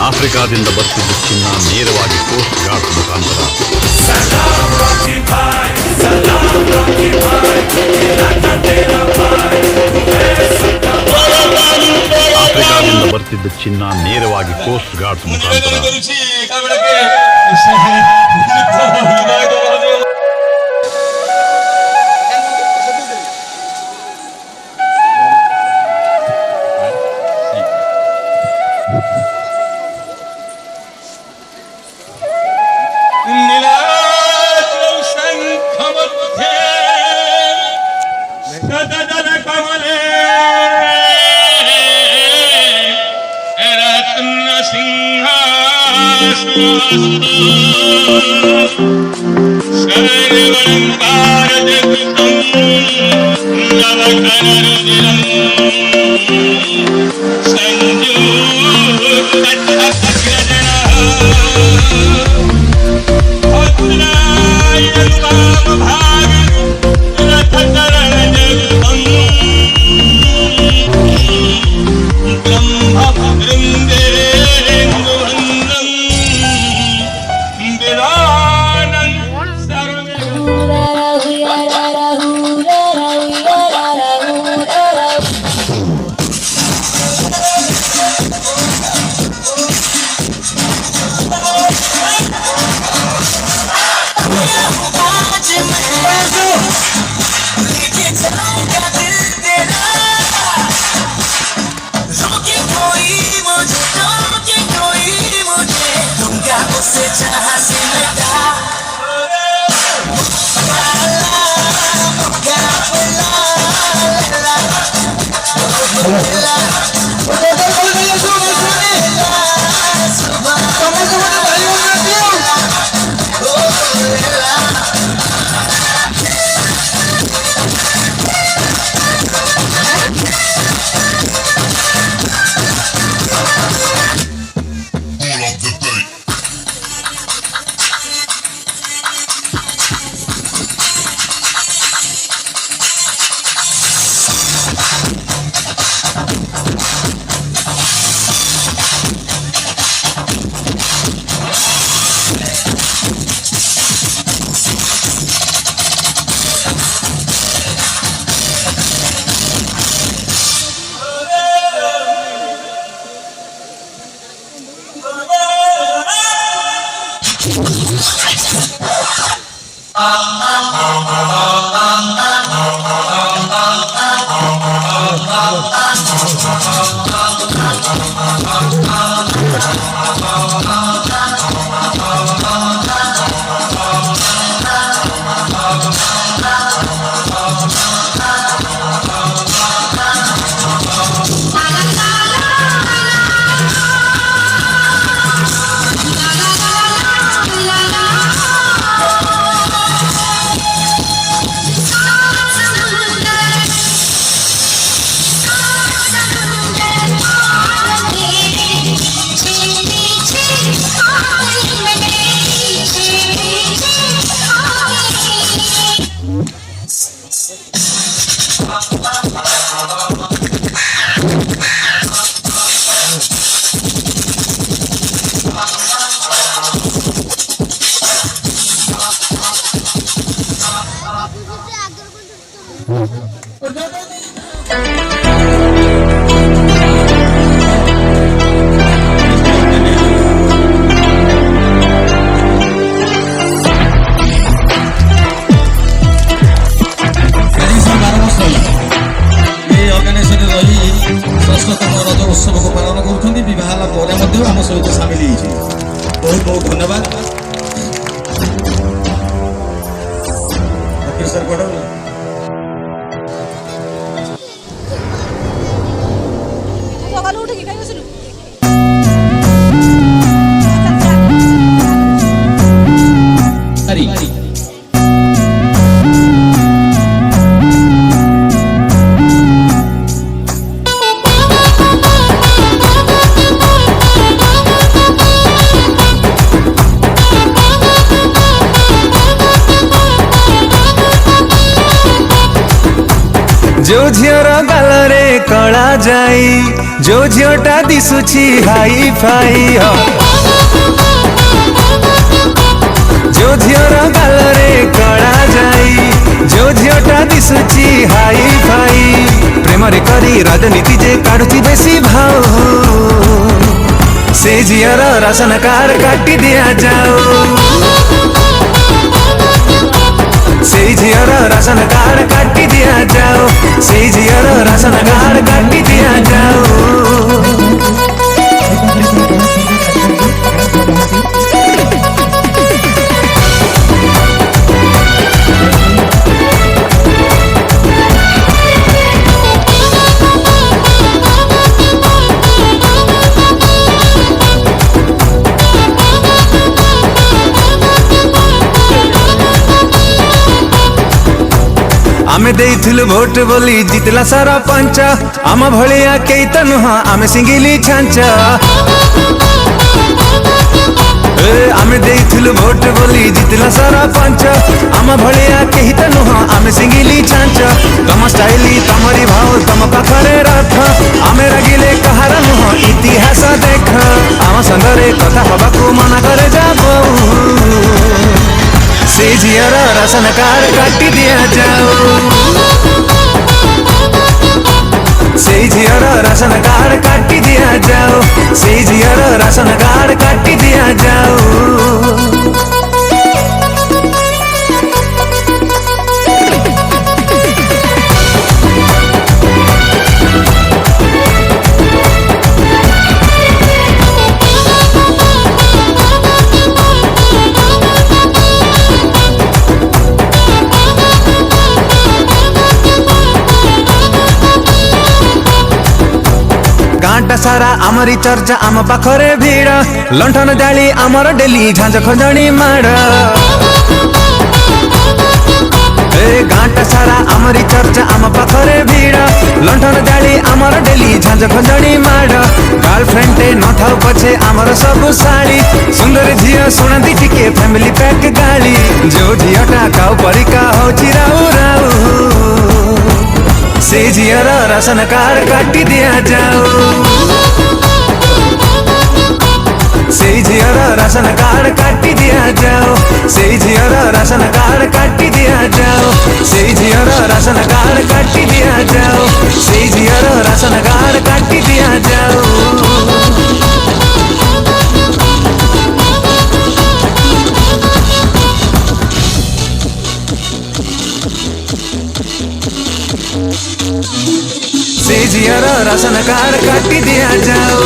ಆಫ್ರಿಕಾದಿಂದ ಬರ್ತಿದ್ದ ಚಿನ್ನ ನೇರವಾಗಿ ಕೋಸ್ಟ್ ಗಾರ್ಡ್ ಮುಖಾಂತರ ಆಫ್ರಿಕಾದಿಂದ ಬರ್ತಿದ್ದ ಚಿನ್ನ ನೇರವಾಗಿ ಕೋಸ್ಟ್ ಗಾರ್ಡ್ ಮುಖಾಂತರ जो झियर गालरे कला जाई जो झियोटा दिसुछि हाई फाई जो झियर गालरे कला जाई जो झियोटा दिसुछि हाई फाई प्रेम रे करी राजनीति जे काढुछि बेसी भाव से झियर राशन कार्ड काटी दिया जाओ से झियर राशन कार्ड काटी दिया जाओ से झियर राशन कार्ड काटी दिया जाओ। आमे देइथिलु भोट बोली जितला सारा पंच आम भलिया केई त नुह आमे सिंगिली छांच आमे देइथिलु भोट बोली जितला सारा पंच आम भलिया केही त नुह आमे सिंगिली छांच तम स्टाइली तमरी भाव तम पाखरे रख आमे रागिले कहार नुह इतिहास देख आम संगरे कथा हबाकू मना करे जाबो से झियर राशन कार्ड काटी दिया जाओ से झियर राशन कार्ड काटी दिया जाओ से झियर राशन कार्ड काटी दिया जाओ। गाँटा सारा आमरी चर्चा आम पाखरे भीड़ लंठन जाली आमर डेली झांझ खंजणी माड़ गाँटा सारा आमरी चर्चा आम पाखरे भीड़ लंठन जाली आमर डेली झांझ खंजणी माड़ गर्लफ्रेंड न थाउ पछे आमर सब साड़ी सुंदर झियो सुनती टिके फैमिली पैक गाली जो झियोटा काउ परिका होछि राउ राउ से झियर राशन कार्ड काटी दिया जाओ से झियर राशन कार्ड काटी दिया जाओ से झियर राशन कार्ड काटी दिया जाओ से झियर राशन कार्ड काटी दिया जाओ से झियर राशन कार्ड काटी दिया जाओ। से झियर राशन कार्ड काटी दिया जाओ।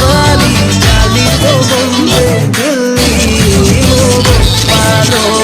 बाली चाली तो बम्बे दिल्ली मोमो पालो